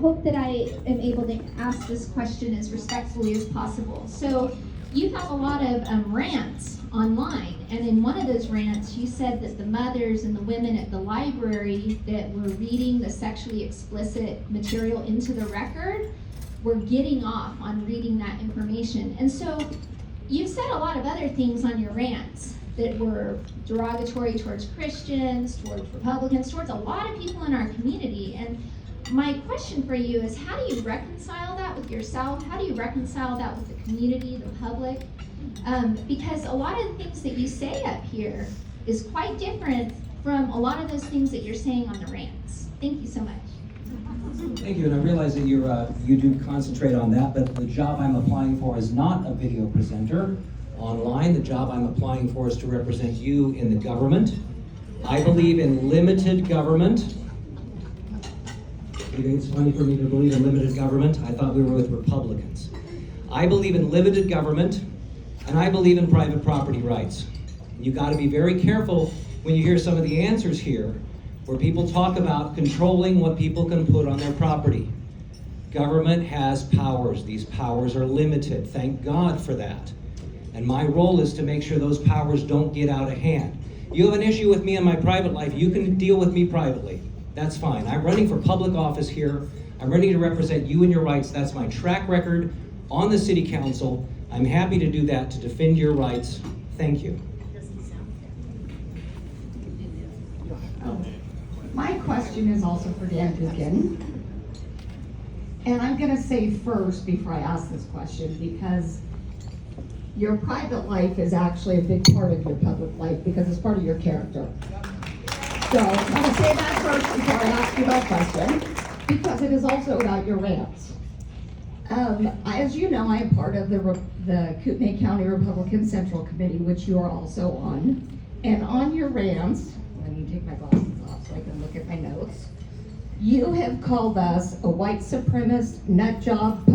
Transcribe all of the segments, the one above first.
hope that I am able to ask this question as respectfully as possible. So you have a lot of rants online, and in one of those rants you said that the mothers and the women at the library that were reading the sexually explicit material into the record were getting off on reading that information. And so you've said a lot of other things on your rants that were derogatory towards Christians, towards Republicans, towards a lot of people in our community. And my question for you is, how do you reconcile that with yourself? How do you reconcile that with the community, the public? Because a lot of the things that you say up here is quite different from a lot of those things that you're saying on the rants. Thank you so much. Thank you, and I realize that you do concentrate on that, but the job I'm applying for is not a video presenter online. The job I'm applying for is to represent you in the government. I believe in limited government. You think it's funny for me to believe in limited government? I thought we were with Republicans. I believe in limited government, and I believe in private property rights. You got to be very careful when you hear some of the answers here, where people talk about controlling what people can put on their property. Government has powers. These powers are limited. Thank God for that. And my role is to make sure those powers don't get out of hand. You have an issue with me in my private life, you can deal with me privately. That's fine. I'm running for public office here. I'm ready to represent you and your rights. That's my track record on the city council. I'm happy to do that, to defend your rights. Thank you. My question is also for Dan Dugan. And I'm going to say first, before I ask this question, because your private life is actually a big part of your public life, because it's part of your character. So I'm going to say that first before I ask you that question, because it is also about your rants. As you know, I am part of the Kootenai County Republican Central Committee, which you are also on. And on your rants, let me take my glasses off so I can look at my notes. You have called us a white supremacist, nut job,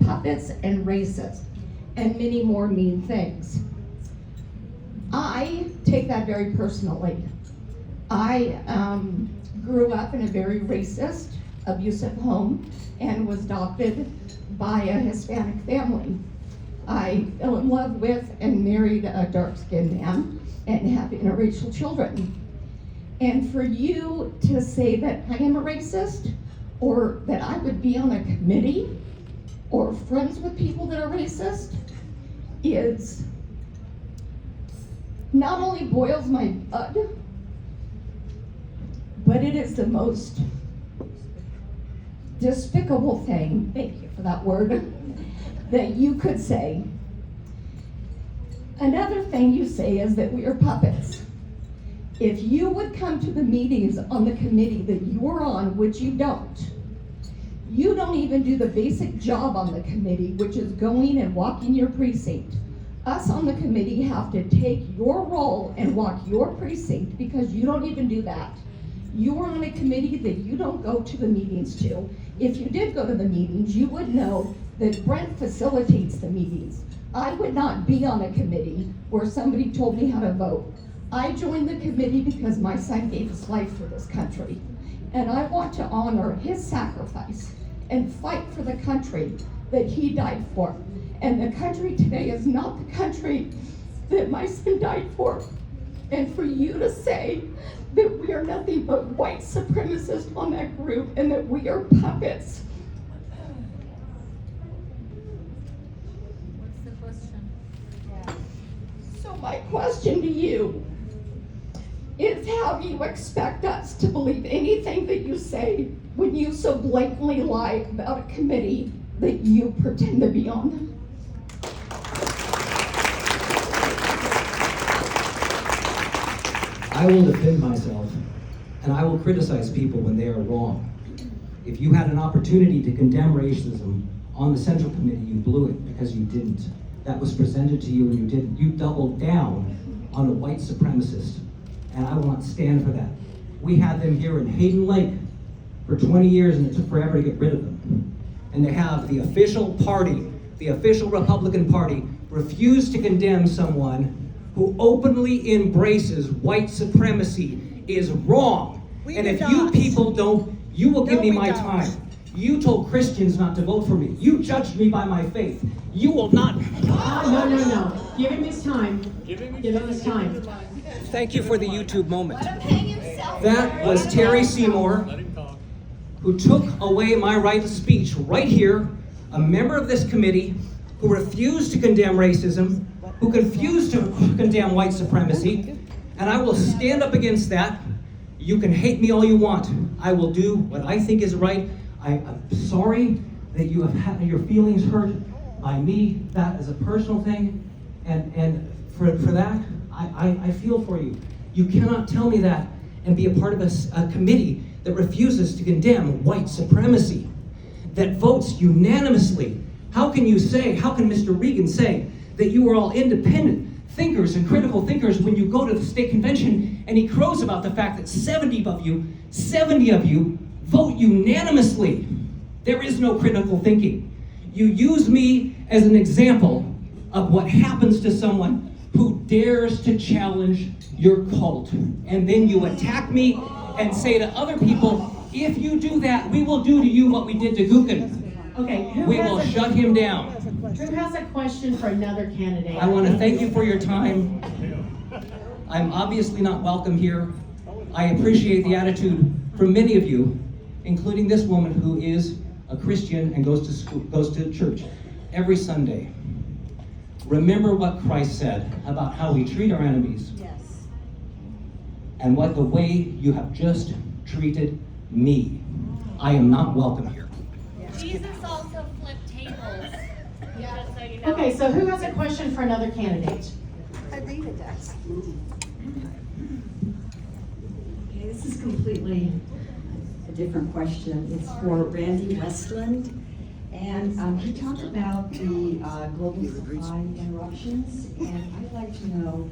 puppets, and racist, and many more mean things. I take that very personally. I grew up in a very racist, abusive home and was adopted by a Hispanic family. I fell in love with and married a dark-skinned man and have interracial children. And for you to say that I am a racist, or that I would be on a committee or friends with people that are racist, is not only boils my blood, but it is the most despicable thing, thank you for that word, that you could say. Another thing you say is that we are puppets. If you would come to the meetings on the committee that you are on, which you don't even do the basic job on the committee, which is going and walking your precinct. Us on the committee have to take your role and walk your precinct, because you don't even do that. You are on a committee that you don't go to the meetings to. If you did go to the meetings, you would know that Brent facilitates the meetings. I would not be on a committee where somebody told me how to vote. I joined the committee because my son gave his life for this country. And I want to honor his sacrifice and fight for the country that he died for. And the country today is not the country that my son died for. And for you to say that we are nothing but white supremacists on that group and that we are puppets. What's the question? So my question to you is, how do you expect us to believe anything that you say when you so blatantly lie about a committee that you pretend to be on? I will defend myself, and I will criticize people when they are wrong. If you had an opportunity to condemn racism on the Central Committee, you blew it because you didn't. That was presented to you and you didn't. You doubled down on a white supremacist, and I will not stand for that. We had them here in Hayden Lake for 20 years, and it took forever to get rid of them. And to have the official party, the official Republican Party, refuse to condemn someone who openly embraces white supremacy is wrong. And if you people don't, you will give me my time. You told Christians not to vote for me. You judged me by my faith. You will not. No. Give him his time. Give him his time. Thank you for the YouTube moment. Let him hang himself. That was Terry Seymour, who took away my right of speech right here, a member of this committee who refused to condemn racism, who refused to condemn white supremacy, and I will stand up against that. You can hate me all you want. I will do what I think is right. I'm sorry that you have had your feelings hurt by me. That is a personal thing, and for that, I feel for you. You cannot tell me that and be a part of a committee that refuses to condemn white supremacy, that votes unanimously. How can Mr. Regan say that you are all independent thinkers and critical thinkers when you go to the state convention and he crows about the fact that 70 of you vote unanimously? There is no critical thinking. You use me as an example of what happens to someone who dares to challenge your cult. And then you attack me and say to other people, if you do that, we will do to you what we did to Gookin. Okay. We will shut him down. Who has a question for another candidate? I want to thank you for your time. I'm obviously not welcome here. I appreciate the attitude from many of you, including this woman who is a Christian and goes to church every Sunday. Remember what Christ said about how we treat our enemies. Yes. And what the way you have just treated me. I am not welcome here. Jesus also flipped tables. Just so you know. Okay, so who has a question for another candidate? Anita does. Okay, this is completely a different question. It's for Randy Westland. And he talked about the global supply interruptions. And I'd like to know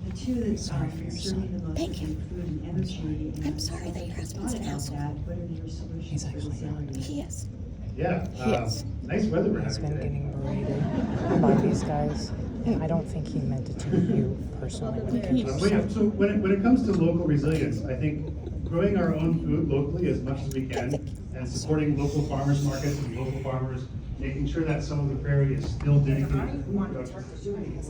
the two that are concerning the most would be food and energy. And I'm sorry that your husband's an asshole. What are your solutions for this area? He is. Yeah, nice weather we're He's having been today. getting berated by these guys, and I don't think he meant it to you personally. But yeah, so when it comes to local resilience, I think growing our own food locally as much as we can and supporting local farmers markets and local farmers, making sure that some of the prairie is still dedicated to food production.